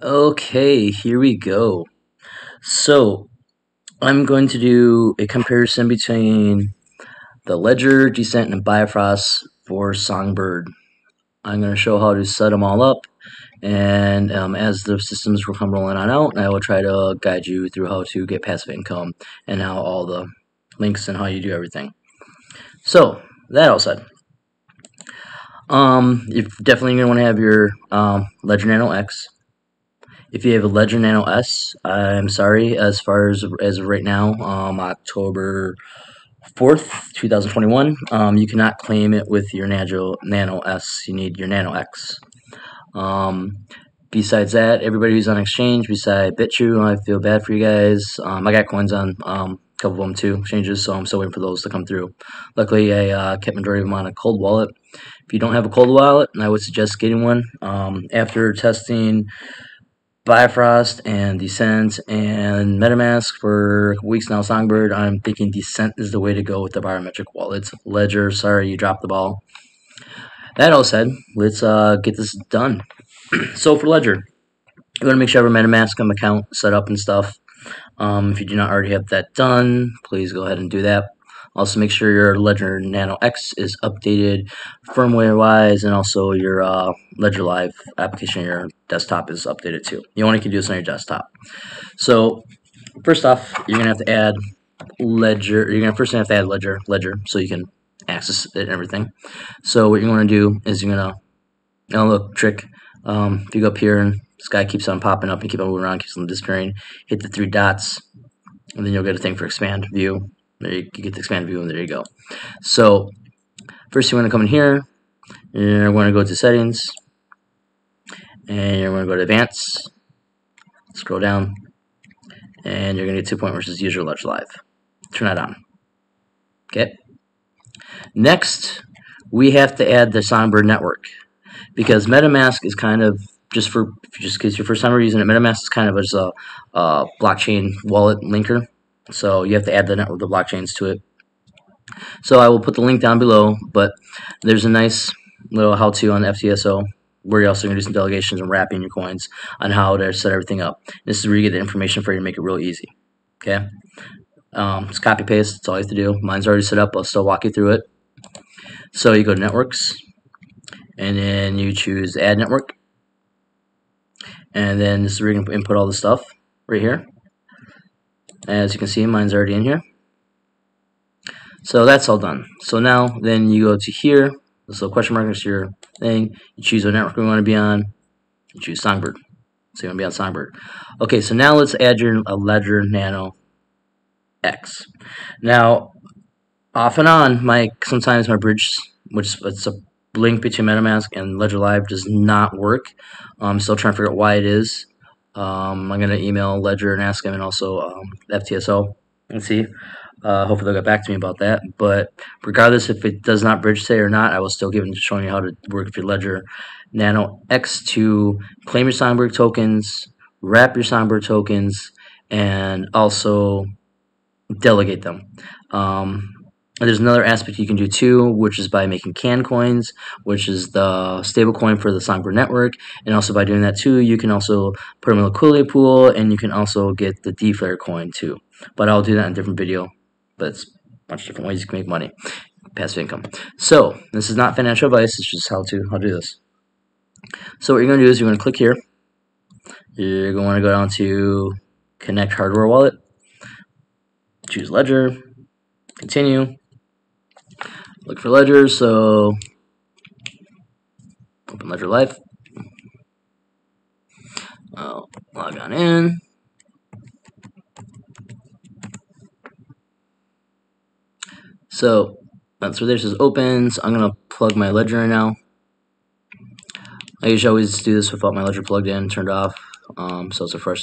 Okay, here we go. So, I'm going to do a comparison between the Ledger, Descent, and Bifrost for Songbird. I'm going to show how to set them all up, and as the systems will come rolling on out, I will try to guide you through how to get passive income and how all the links and how you do everything. So, that all said, you're definitely going to want to have your Ledger Nanox. If you have a Ledger Nano S, I'm sorry, as far as of right now, October 4th, 2021, you cannot claim it with your Nano S. You need your Nano X. Besides that, everybody who's on exchange, beside BitTrue, I feel bad for you guys. I got coins on a couple of them too, exchanges, so I'm still waiting for those to come through. Luckily, I kept majority of them on a cold wallet. If you don't have a cold wallet, I would suggest getting one. After testing Bifrost and Descent and MetaMask for weeks now, Songbird, I'm thinking Descent is the way to go with the biometric wallets. Ledger, sorry, you dropped the ball. That all said, let's get this done. So for Ledger, you're going to make sure you have a MetaMask account set up and stuff. If you do not already have that done, please go ahead and do that. Also, make sure your Ledger Nano X is updated firmware-wise, and also your Ledger Live application on your desktop is updated too. You only can do this on your desktop. So, first off, you're gonna have to add Ledger. You're gonna first have to add Ledger, so you can access it and everything. So, what you're gonna do is you're gonna, oh look, trick. If you go up here and this guy keeps on popping up and keep on moving around, keeps on disappearing, hit the three dots, and then you'll get a thing for expand view. There you get the expand view, and there you go. So first you want to come in here, you're going to go to settings, and you're going to go to advanced, scroll down, and you're going to get to a point where it says use your Ledger Live. Turn that on. Okay. Next, we have to add the Songbird Network, because MetaMask is kind of, just because your first time using it, MetaMask is kind of just a blockchain wallet linker. So you have to add the network, the blockchains to it. So I will put the link down below, but there's a nice little how-to on FTSO where you're also going to do some delegations and wrapping your coins on how to set everything up. This is where you get the information for you to make it real easy. Okay, just copy paste. That's all you have to do. Mine's already set up. I'll still walk you through it. So you go to networks, and then you choose add network, and then this is where you can input all the stuff right here. As you can see, mine's already in here. So that's all done. So now, then you go to here. This little question mark is your thing. You choose what network we want to be on. You choose Songbird. So you want to be on Songbird. Okay, so now let's add your Ledger Nano X. Now, off and on, sometimes my bridge, which it's a link between MetaMask and Ledger Live, does not work. I'm still trying to figure out why it is. I'm going to email Ledger and ask them, and also FTSO, and see. Hopefully they'll get back to me about that. But regardless if it does not bridge today or not, I will still give them showing you how to work with your Ledger Nano X to claim your Songbird tokens, wrap your Songbird tokens, and also delegate them. There's another aspect you can do too, which is by making can coins, which is the stable coin for the Songbird network. And also by doing that too, you can also put them in a liquidity pool, and you can also get the Dflr coin too. But I'll do that in a different video. But it's a bunch of different ways you can make money, passive income. So this is not financial advice. It's just how to do this. So what you're going to do is you're going to click here. You're going to go down to connect hardware wallet. Choose Ledger. Continue. Look for Ledger, so open Ledger Live. I'll log on in. So that's where this says open. So I'm going to plug my Ledger in now. I usually always do this without my Ledger plugged in, turned off. So it's a fresh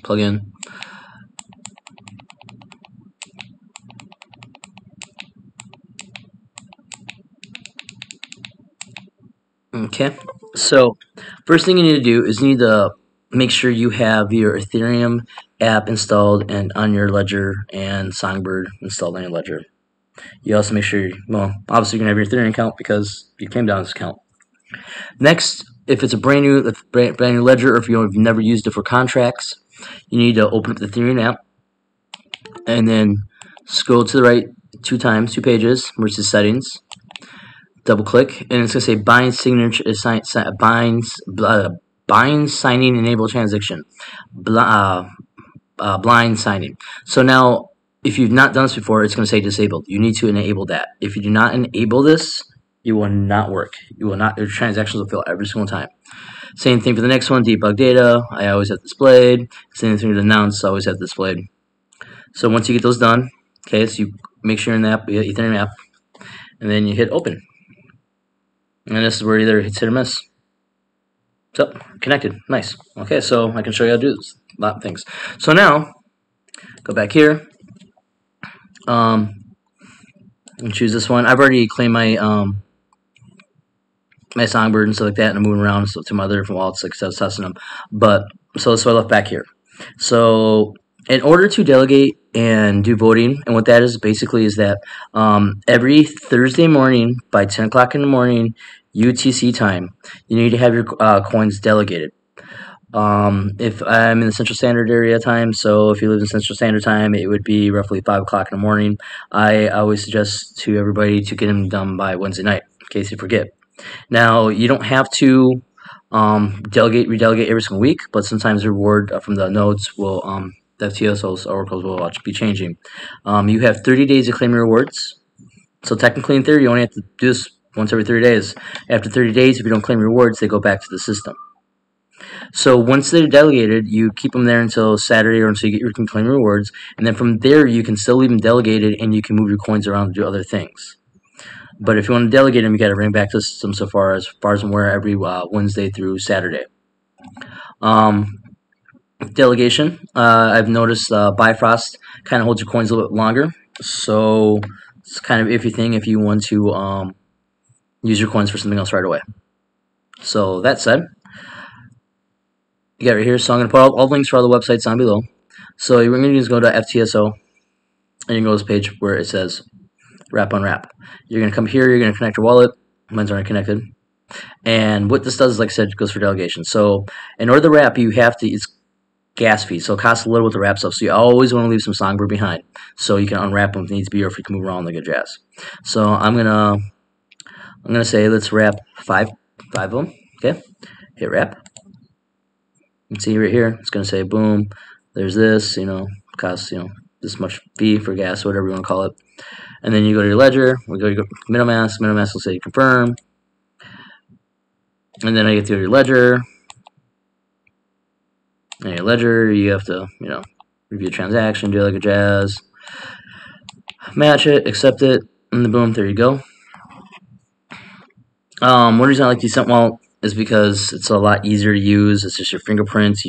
plug in. Okay, so first thing you need to do is you need to make sure you have your Ethereum app installed and on your Ledger, and Songbird installed on your Ledger. You also make sure, well, obviously you're going to have your Ethereum account because you came down this account. Next, if it's a brand new ledger, or if you've never used it for contracts, you need to open up the Ethereum app and then scroll to the right 2 pages, where it says settings. Double click, and it's gonna say bind signature bind signing enable transaction, blind signing. So now, if you've not done this before, it's gonna say disabled. You need to enable that. If you do not enable this, it will not work. You will not. Your transactions will fail every single time. Same thing for the next one, debug data. I always have displayed. Same thing with announce. I always have displayed. So once you get those done, okay, so you make sure you're in the app, Ethereum app, and then you hit open. And this is where either hits hit or miss. So, connected. Nice. Okay, so I can show you how to do this. A lot of things. So now, go back here. And choose this one. I've already claimed my my Songbird and stuff like that, and I'm moving around to my other different wallets, like I was testing them. But, so that's what I left back here. So, in order to delegate and do voting, and what that is basically is that every Thursday morning by 10 o'clock in the morning UTC time, you need to have your coins delegated. If I'm in the Central Standard Area time, so if you live in Central Standard Time, it would be roughly 5 o'clock in the morning. I always suggest to everybody to get them done by Wednesday night, in case you forget. Now, you don't have to redelegate every single week, but sometimes the reward from the nodes will, the FTSOs, oracles will be changing. You have 30 days to claim your rewards. So technically, in theory, you only have to do this once every 30 days. After 30 days, if you don't claim your rewards, they go back to the system. So once they're delegated, you keep them there until Saturday or until you can claim your rewards, and then from there, you can still leave them delegated, and you can move your coins around to do other things. But if you want to delegate them, you got to bring back to the system so far as I'm aware, every Wednesday through Saturday. Delegation. I've noticed Bifrost kind of holds your coins a little bit longer, so it's kind of iffy thing if you want to use your coins for something else right away. So that said, you got right here. So I'm going to put all links for all the websites down below. So what you're going to do is go to FTSO, and you can go to this page where it says wrap unwrap. You're going to come here, you're going to connect your wallet. Mine's already connected. And what this does is, like I said, it goes for delegation. So in order to wrap, you have to, it's gas fee, so it costs a little with the wrap stuff. So you always want to leave some Songbird behind, so you can unwrap them if it needs to be, or if you can move around like a jazz. So I'm gonna say let's wrap five of them. Okay, hit wrap. You can see right here, it's gonna say boom. There's this, costs this much fee for gas, whatever you want to call it. And then you go to your ledger. We go to MetaMask. MetaMask will say confirm. And then I get to your ledger. And your ledger, you have to, review the transaction, do it like a jazz, match it, accept it, and then boom, there you go. One reason I like the Descent Wallet is because it's a lot easier to use. It's just your fingerprints,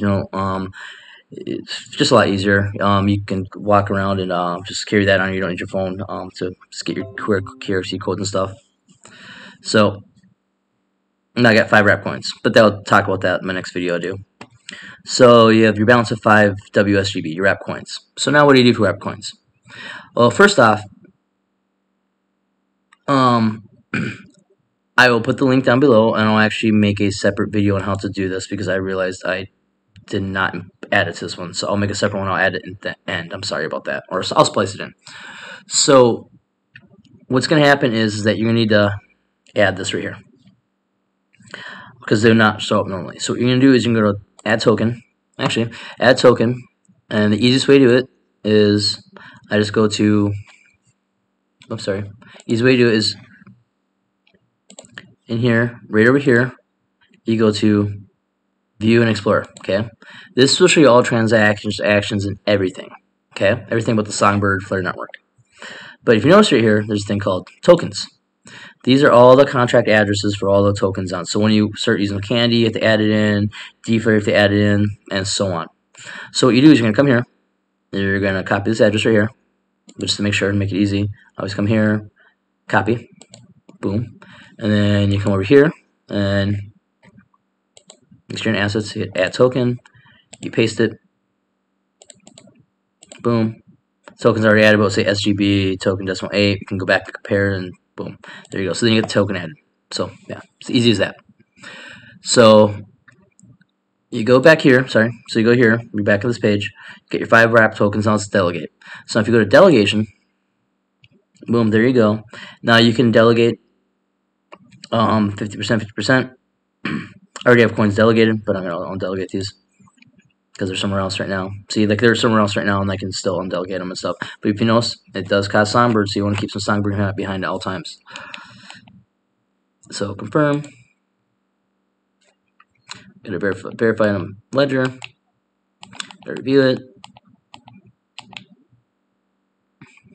it's just a lot easier. You can walk around and just carry that on you. You don't need your phone to just get your QRC codes and stuff. So, and I got 5 wrap coins, but I'll talk about that in my next video I do. So you have your balance of 5 WSGB, your wrap coins. So now what do you do for wrap coins? Well, first off, I will put the link down below, and I'll actually make a separate video on how to do this, because I realized I did not add it to this one. So I'll make a separate one. I'll add it in the end. I'm sorry about that. Or I'll splice it in. So what's going to happen is that you're going to need to add this right here, because they're not show up normally. So what you're going to do is you're going to go to add token. Actually, add token. And the easiest way to do it is I just go to, easy way to do it is in here, right over here, you go to view and explore. Okay, this will show you all transactions, actions, and everything. Okay, everything about the Songbird Flare network. But if you notice right here, there's a thing called tokens. These are all the contract addresses for all the tokens on. So when you start using Candy, you have to add it in, Dflr, you have to add it in, and so on. So what you do is you're going to come here, you're going to copy this address right here, just to make sure, to make it easy. Always come here, copy, boom, and then you come over here, and make sure you're in assets, you hit add token, you paste it, boom, token's already added, but say SGB, token decimal 8, you can go back and compare, and boom, there you go. So then you get the token added. So yeah, it's easy as that. So you go back here, so you go here, you're back at this page, get your 5 wrap tokens, now it's delegate. So if you go to delegation, boom, there you go. Now you can delegate 50%, 50%. I already have coins delegated, but I'm going to undelegate these because they're somewhere else right now. See, like they're somewhere else right now, and I can still undelegate them and stuff. But if you notice, it does cost Songbird, so you want to keep some Songbird behind at all times. So confirm. Gotta verify on Ledger. Gotta review it.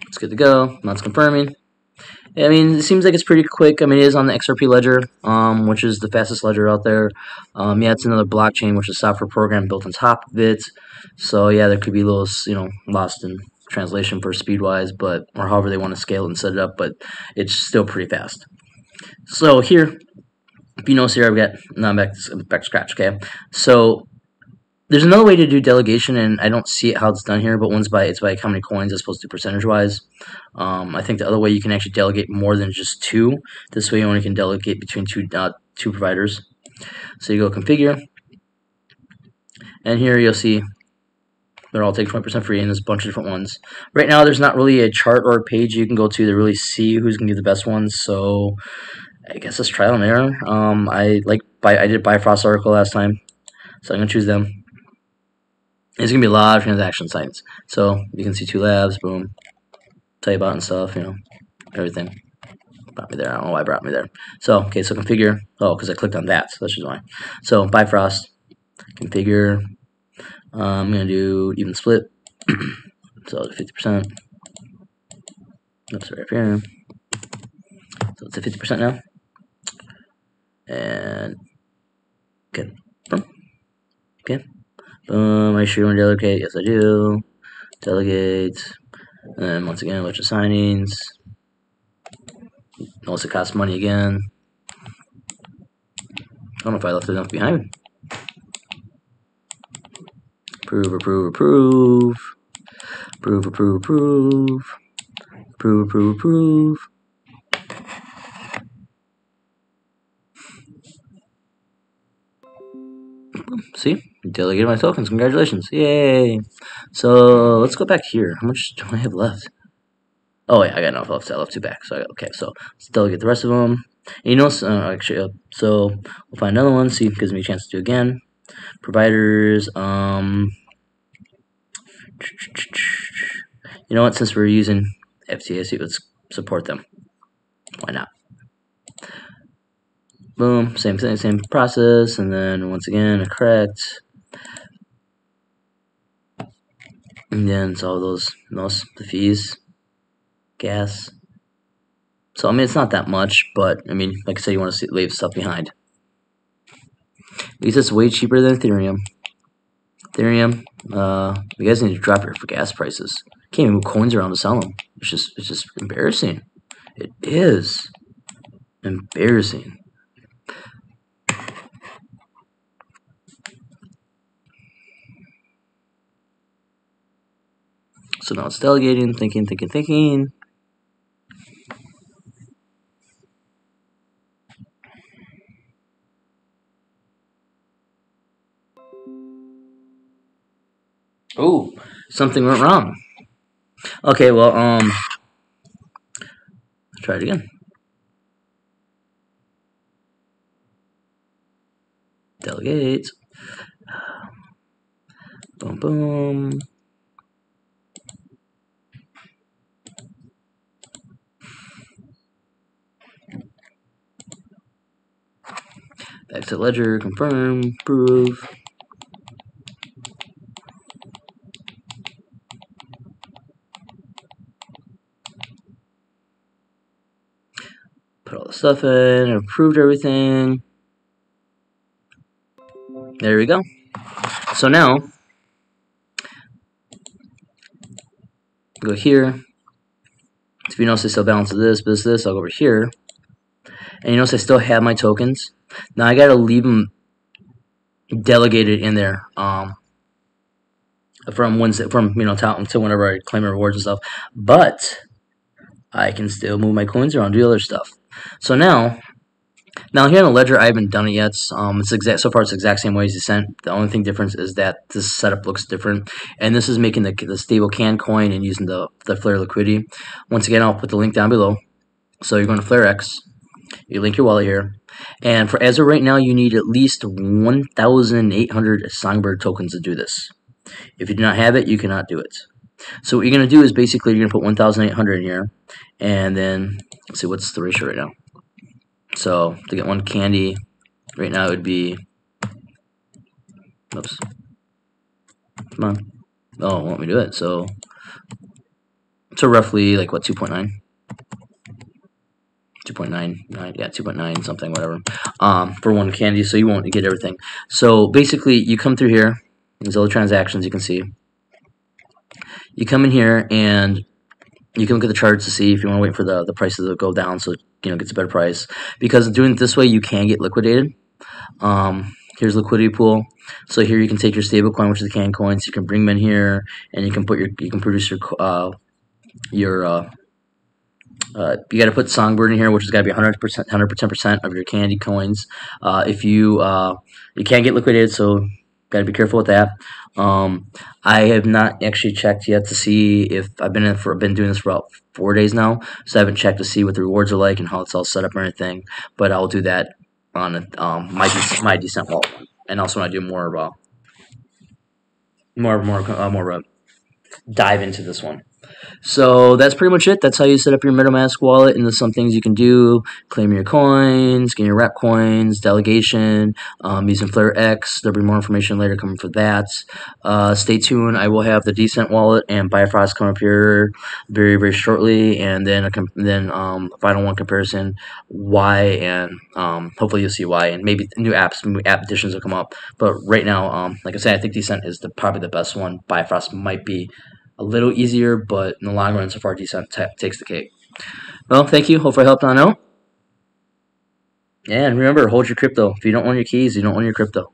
It's good to go. Now it's confirming. I mean, it seems like it's pretty quick. I mean, it is on the XRP ledger, which is the fastest ledger out there. Yeah, it's another blockchain, which is a software program built on top of it. So yeah, there could be little, lost in translation for speed-wise, or however they want to scale it and set it up. But it's still pretty fast. So here, if you notice here, I've got now I'm back to scratch. Okay, so there's another way to do delegation, and I don't see how it's done here, but it's by how many coins as opposed to percentage-wise. I think the other way you can actually delegate more than just 2. This way you only can delegate between two providers. So you go configure, and here you'll see they're all taking 20% free, and there's a bunch of different ones. Right now there's not really a chart or a page you can go to really see who's going to be the best ones, so I guess it's trial and error. I did Bifrost article last time, so I'm going to choose them. There's going to be a lot of transaction sites. So you can see 2 labs, boom. Tell you about and stuff, everything. Brought me there. I don't know why it brought me there. So, okay, so configure. Oh, because I clicked on that, so that's just why. So, Bifrost, configure. I'm going to do even split. So, 50%. Oops, right up here. So, it's at 50% now. And, okay. Okay. Boom, are you sure you want to delegate? Yes, I do. Delegate. And then once again, a bunch of signings. Notice it costs money again. I don't know if I left enough behind. Approve, approve, approve. Approve, approve, approve. Approve, approve, approve. See? Delegated my tokens. Congratulations. Yay. So, let's go back here. How much do I have left? Oh, yeah, I got enough left. I left 2 back. So, okay, so let's delegate the rest of them. And actually, so we'll find another one. See if it gives me a chance to do again. Providers. You know what? Since we're using FTSO, let's support them. Why not? Boom. Same thing, same process. And then once again, correct. And then it's all those the fees, gas. So I mean, it's not that much, but I mean, like I said, you want to leave stuff behind. At least it's way cheaper than Ethereum. Ethereum, you guys need to drop your gas prices. Can't even move coins around to sell them. It's just embarrassing. It is embarrassing. So now it's delegating, thinking. Oh, something went wrong. Okay, well, let's try it again. Delegate. Boom, boom. Back to Ledger, confirm, prove. Put all the stuff in, approved everything. There we go. So now, go here. If you notice I still balance this, I'll go over here. And you notice I still have my tokens. Now I gotta leave them delegated in there from top until whenever I claim rewards and stuff. But I can still move my coins around, do other stuff. So now Now here on the Ledger, I haven't done it yet. It's so far it's the exact same way as Descent. The only thing difference is that this setup looks different, and this is making the stable can coin and using the Flare liquidity. Once again, I'll put the link down below. So you're going to Flare X. You link your wallet here, and for as of right now, you need at least 1,800 Songbird tokens to do this. If you do not have it, you cannot do it. So what you're going to do is basically you're going to put 1,800 in here, and then let's see what's the ratio right now. So to get one candy, right now it would be, oops, come on, oh, won't me do it? So roughly like what, 2.9, 2.99, yeah, 2.9 something, whatever, for one candy. So you won't get everything. So basically, you come through here. These are the transactions you can see. You come in here and you can look at the charts to see if you want to wait for the prices to go down, so it gets a better price. Because doing it this way, you can get liquidated. Here's Liquidity Pool. So here you can take your stable coin, which is the can coins. You can bring them in here, and you can produce your you got to put Songbird in here, which has got to be 110% of your candy coins. If you can't get liquidated, so got to be careful with that. I have not actually checked yet to see if I've been doing this for about 4 days now, so I haven't checked to see what the rewards are like and how it's all set up or anything. But I'll do that on my Descent wallet, and also when I do more dive into this one. So that's pretty much it. That's how you set up your MetaMask wallet, and there's some things you can do: claim your coins, get your rep coins, delegation, using Flare X. There'll be more information later coming for that. Stay tuned. I will have the Descent wallet and Bifrost come up here very, very shortly, and then final one comparison, why, and hopefully you'll see why, and maybe new app additions will come up. But right now, like I said, I think Descent is probably the best one. Bifrost might be a little easier, but in the long run, so far, Descent takes the cake. Well, thank you. Hopefully I helped on out. And remember, hold your crypto. If you don't own your keys, you don't own your crypto.